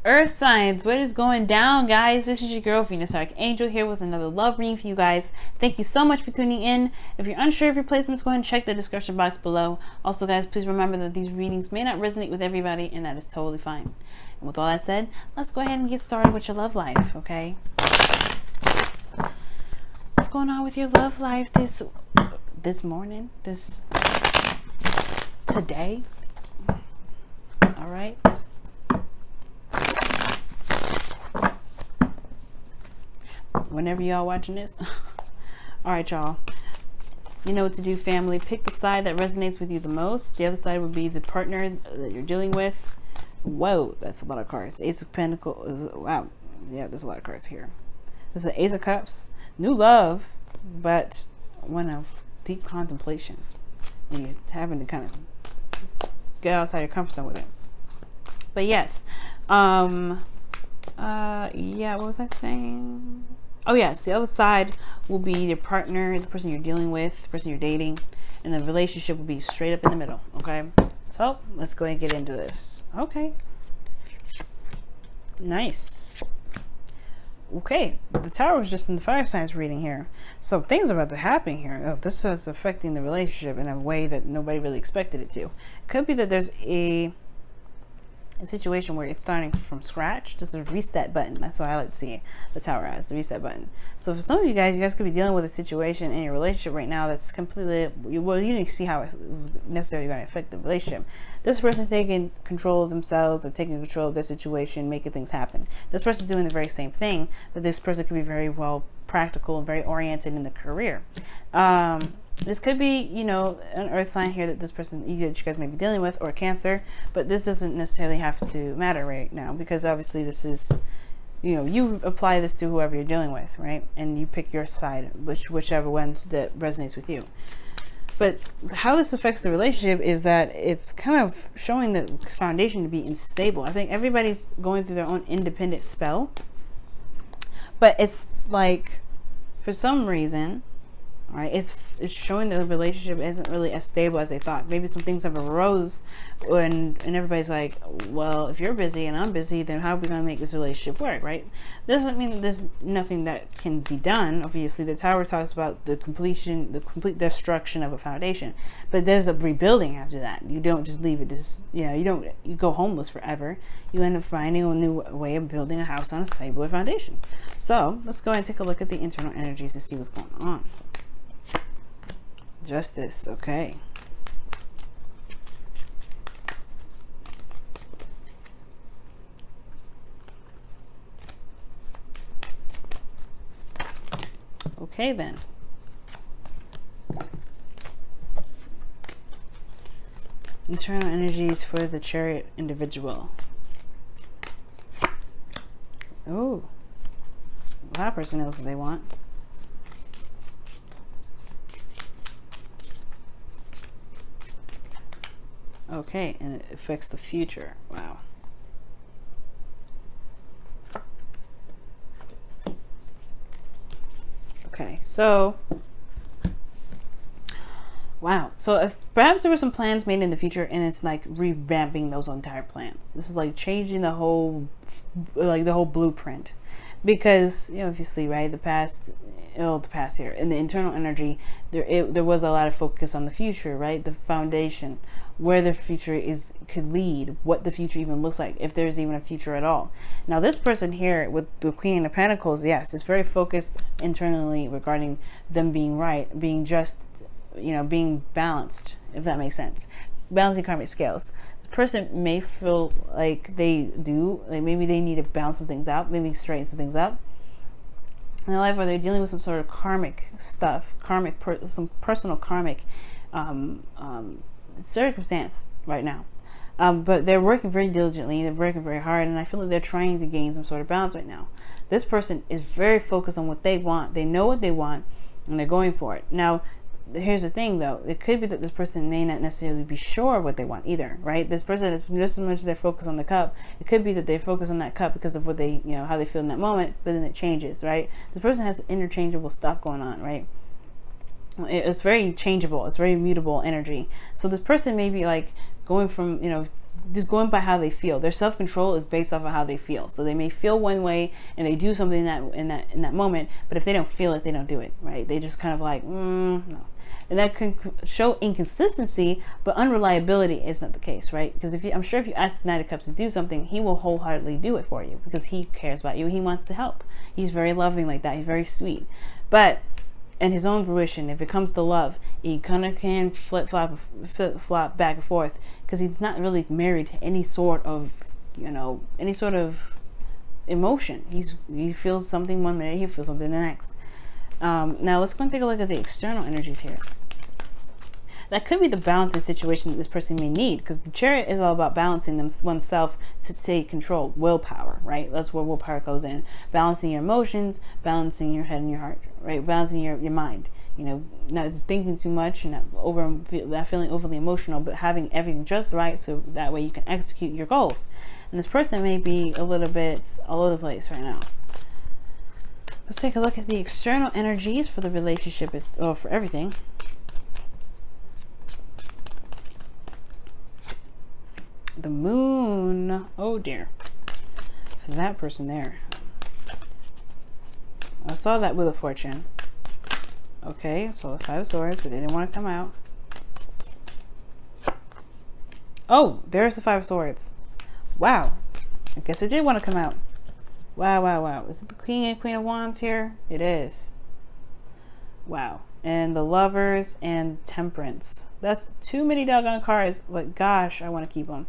Earth signs, what is going down, guys? This is your girl Venus Archangel here with another love reading for you guys. Thank you so much for tuning in. If you're unsure of your placements, go ahead and check the description box below. Also, guys, please remember that these readings may not resonate with everybody, and that is totally fine. And with all that said, let's go ahead and get started with your love life, okay? What's going on with your love life this morning, today? All right. Whenever y'all watching this. All right, y'all, you know what to do, family. Pick the side that resonates with you the most. The other side would be the partner that you're dealing with. Whoa, that's a lot of cards. Ace of Pentacles. Wow, yeah, there's a lot of cards here. There's the Ace of Cups. New love, but one of deep contemplation, and you're having to kind of get outside your comfort zone with it. But yes, yeah, what was I saying? Oh yes, the other side will be your partner, the person you're dealing with, the person you're dating, and the relationship will be straight up in the middle, okay? So let's go ahead and get into this. Okay. Nice. Okay, the Tower was just in the fire signs reading here. So things are about to happen here. Oh, this is affecting the relationship in a way that nobody really expected it to. It could be that there's a situation where it's starting from scratch. Just a reset button. That's what I like to see the Tower as, the reset button. So for some of you guys could be dealing with a situation in your relationship right now that's completely, well, you didn't see how it was necessarily going to affect the relationship. This person's taking control of themselves or taking control of their situation, making things happen. This person's doing the very same thing, but this person could be very well practical and very oriented in the career. This could be, you know, an earth sign here that this person, that you guys may be dealing with, or Cancer, but this doesn't necessarily have to matter right now, because obviously this is, you know, you apply this to whoever you're dealing with, right? And you pick your side, whichever ones that resonates with you. But how this affects the relationship is that it's kind of showing the foundation to be unstable. I think everybody's going through their own independent spell, but it's like, for some reason, right, it's showing that the relationship isn't really as stable as they thought. Maybe some things have arose and everybody's like, well, if you're busy and I'm busy, then how are we going to make this relationship work, right? Doesn't mean that there's nothing that can be done. Obviously, the Tower talks about the complete destruction of a foundation, but there's a rebuilding after that. You don't just leave it, just, you know, you go homeless forever. You end up finding a new way of building a house on a stable foundation. So let's go ahead and take a look at the internal energies and see what's going on. Justice, okay. Okay then. Internal energies for the Chariot individual. Oh, that person knows what they want. Okay, and it affects the future. Wow. Okay, so wow. So if perhaps there were some plans made in the future and it's like revamping those entire plans. This is like changing the whole blueprint, because, you know, obviously, right, the past here in the internal energy, there was a lot of focus on the future, right? The foundation, where the future could lead, what the future even looks like, if there's even a future at all. Now this person here with the Queen of Pentacles, yes, is very focused internally regarding them being right, being just, you know, being balanced, if that makes sense. Balancing karmic scales. The person may feel like they do, like maybe they need to balance some things out, maybe straighten some things up in their life, where they're dealing with some sort of karmic stuff, some personal karmic circumstance right now, but they're working very diligently, they're working very hard, and I feel like they're trying to gain some sort of balance right now. This person is very focused on what they want. They know what they want and they're going for it. Now here's the thing though, it could be that this person may not necessarily be sure what they want either, right? This person is, just as much as they're focused on the cup, it could be that they focus on that cup because of what they, you know, how they feel in that moment, but then it changes, right? This person has interchangeable stuff going on, right? It's very changeable, it's very mutable energy. So this person may be like going from, you know, just going by how they feel. Their self-control is based off of how they feel. So they may feel one way and they do something in that moment, but if they don't feel it, they don't do it, right? They just kind of like, no. And that can show inconsistency, but unreliability is not the case, right? Because I'm sure if you ask the Knight of Cups to do something, he will wholeheartedly do it for you because he cares about you. He wants to help. He's very loving like that. He's very sweet. But in his own fruition, if it comes to love, he kind of can flip-flop back and forth because he's not really married to any sort of, any sort of emotion. He feels something one minute, he feels something the next. Now let's go and take a look at the external energies here. That could be the balancing situation that this person may need, because the Chariot is all about balancing oneself to take control, willpower, right? That's where willpower goes in. Balancing your emotions, balancing your head and your heart, right? Balancing your mind, not thinking too much and not feeling overly emotional, but having everything just right so that way you can execute your goals. And this person may be a little bit all over the place right now. Let's take a look at the external energies for the relationship, for everything. The Moon. Oh dear. For that person there. I saw that Wheel of Fortune. Okay, so the Five of Swords, but they didn't want to come out. Oh, there's the Five of Swords. Wow. I guess it did want to come out. Wow, wow, wow. Is it the King and Queen of Wands here? It is. Wow. And the Lovers and Temperance. That's too many doggone cards, but gosh, I want to keep them.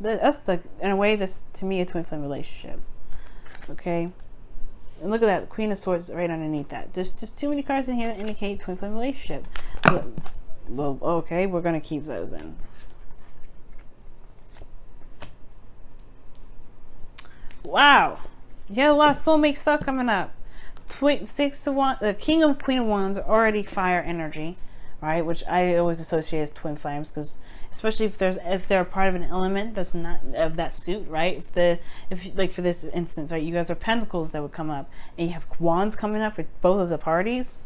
That's like, in a way, that's to me a twin flame relationship. Okay. And look at that, Queen of Swords right underneath that. There's just too many cards in here that indicate twin flame relationship. Well, okay, we're going to keep those in. Wow. You had a lot of soulmate stuff coming up. Six of Wands, the King and Queen of Wands are already fire energy, right? Which I always associate as twin flames, because especially if they're a part of an element that's not of that suit, right? If like for this instance, right, you guys are Pentacles that would come up, and you have Wands coming up for both of the parties.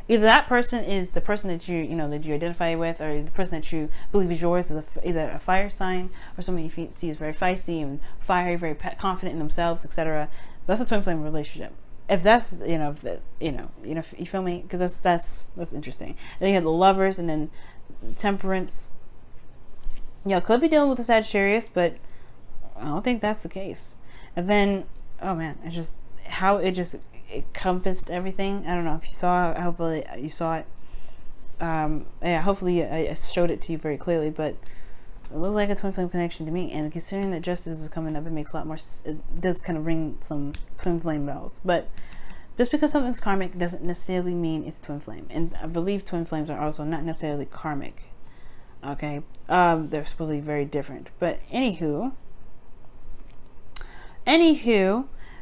Either that person is the person that you identify with, or the person that you believe is yours is either a fire sign or somebody you see is very feisty and fiery, very confident in themselves, etc. That's a twin flame relationship. If that's you feel me? Because that's interesting. And then you have the Lovers, and then Temperance. Could be dealing with the Sagittarius, but I don't think that's the case. And then, oh man, it encompassed everything. I don't know if you saw it. Hopefully you saw it. Hopefully I showed it to you very clearly, but it looked like a twin flame connection to me. And considering that Justice is coming up, it makes a lot more, it does kind of ring some twin flame bells. But just because something's karmic doesn't necessarily mean it's twin flame. And I believe twin flames are also not necessarily karmic. Okay, they're supposedly very different. But anywho,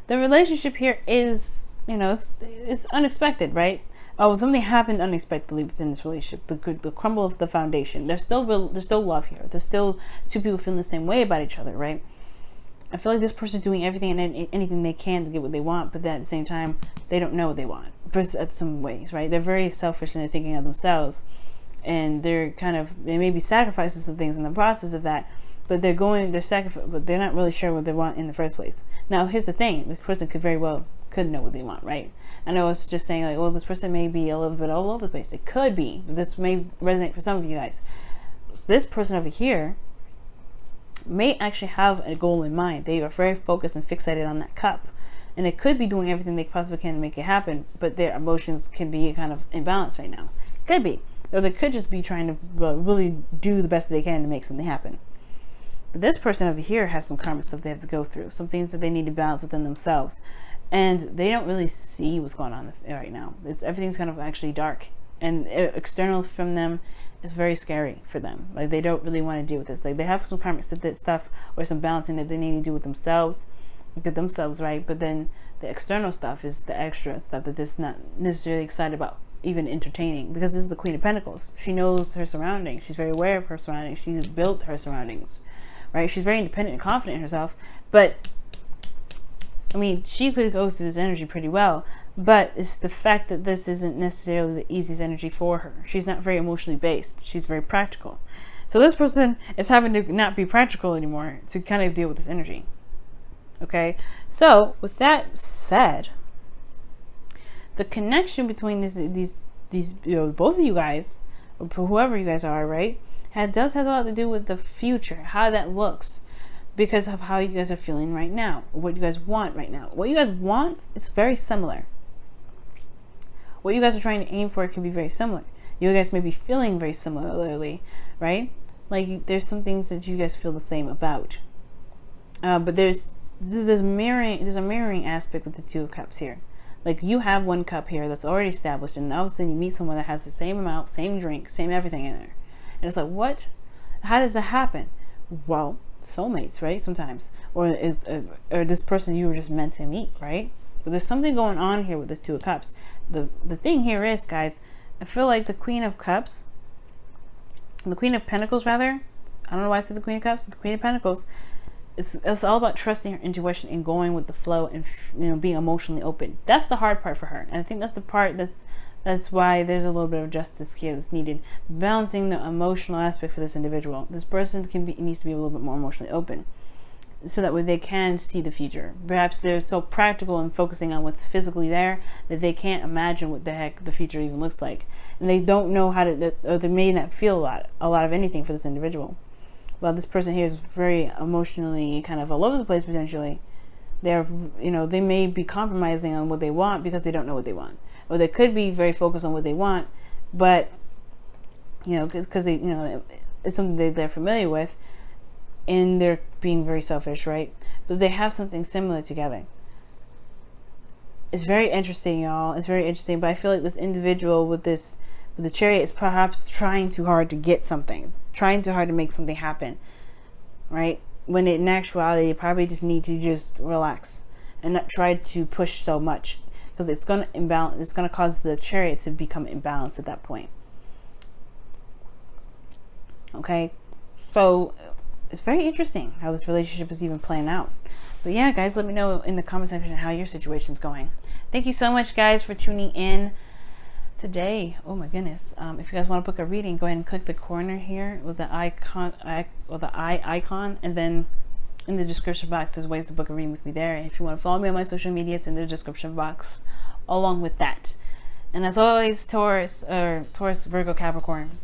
the relationship here is, it's unexpected, right? Oh, something happened unexpectedly within this relationship. The crumble of the foundation. There's still love here. There's still two people feeling the same way about each other, right? I feel like this person's doing everything and anything they can to get what they want, but then at the same time, they don't know what they want. But in some ways, right? They're very selfish and they're thinking of themselves, and they may be sacrificing some things in the process of that. But but they're not really sure what they want in the first place. Now, here's the thing: this person could know what they want, right? I know it's just saying like, well, this person may be a little bit all over the place. It could be, but this may resonate for some of you guys. So this person over here may actually have a goal in mind. They are very focused and fixated on that cup, and they could be doing everything they possibly can to make it happen, but their emotions can be kind of imbalanced right now. Could be, or they could just be trying to really do the best they can to make something happen. But this person over here has some karmic stuff they have to go through, some things that they need to balance within themselves, and they don't really see what's going on right now. Everything's kind of actually dark, and external from them is very scary for them. Like, they don't really want to deal with this. Like, they have some karmic stuff or some balancing that they need to do with themselves, get themselves right. But then the external stuff is the extra stuff that they're not necessarily excited about even entertaining, because this is the Queen of Pentacles. She knows her surroundings. She's very aware of her surroundings. She's built her surroundings, right? She's very independent and confident in herself. But I mean, she could go through this energy pretty well, but it's the fact that this isn't necessarily the easiest energy for her. She's not very emotionally based. She's very practical. So this person is having to not be practical anymore to kind of deal with this energy. Okay, so with that said, the connection between these both of you guys, or whoever you guys are, right, has a lot to do with the future, how that looks, because of how you guys are feeling right now, what you guys want right now. What you guys want is very similar. What you guys are trying to aim for can be very similar. You guys may be feeling very similarly, right? Like there's some things that you guys feel the same about, but there's a mirroring aspect with the Two of Cups here. Like you have one cup here that's already established, and all of a sudden you meet someone that has the same amount, same drink, same everything in there, and it's like, what? How does that happen? Well, soulmates, right? Sometimes, or this person you were just meant to meet, right? But there's something going on here with this Two of Cups. The thing here is, guys, I feel like the Queen of Cups, the Queen of Pentacles, rather. I don't know why I said the Queen of Cups, but the Queen of Pentacles. It's all about trusting her intuition and going with the flow and being emotionally open. That's the hard part for her, and I think that's the part that's why there's a little bit of justice here that's needed, balancing the emotional aspect for this individual. This person needs to be a little bit more emotionally open, so that way they can see the future. Perhaps they're so practical and focusing on what's physically there that they can't imagine what the heck the future even looks like, and they don't know how to, or they may not feel a lot of anything for this individual. Well, this person here is very emotionally kind of all over the place potentially. They may be compromising on what they want because they don't know what they want, or they could be very focused on what they want, but because it's something they're familiar with, and they're being very selfish, right? But they have something similar together. It's very interesting, y'all. It's very interesting. But I feel like this individual with the Chariot is perhaps trying too hard to get something, trying too hard to make something happen, right? When in actuality, you probably just need to just relax and not try to push so much, because it's going to imbalance. It's going to cause the Chariot to become imbalanced at that point. Okay, so it's very interesting how this relationship is even playing out. But yeah, guys, let me know in the comment section how your situation's going. Thank you so much, guys, for tuning in today. Oh my goodness. If you guys want to book a reading, go ahead and click the corner here with the eye icon, and then in the description box there's ways to book a reading with me there. If you want to follow me on my social media, it's in the description box along with that. And as always, Taurus, Virgo, Capricorn,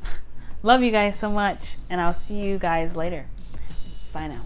love you guys so much, and I'll see you guys later. Bye now.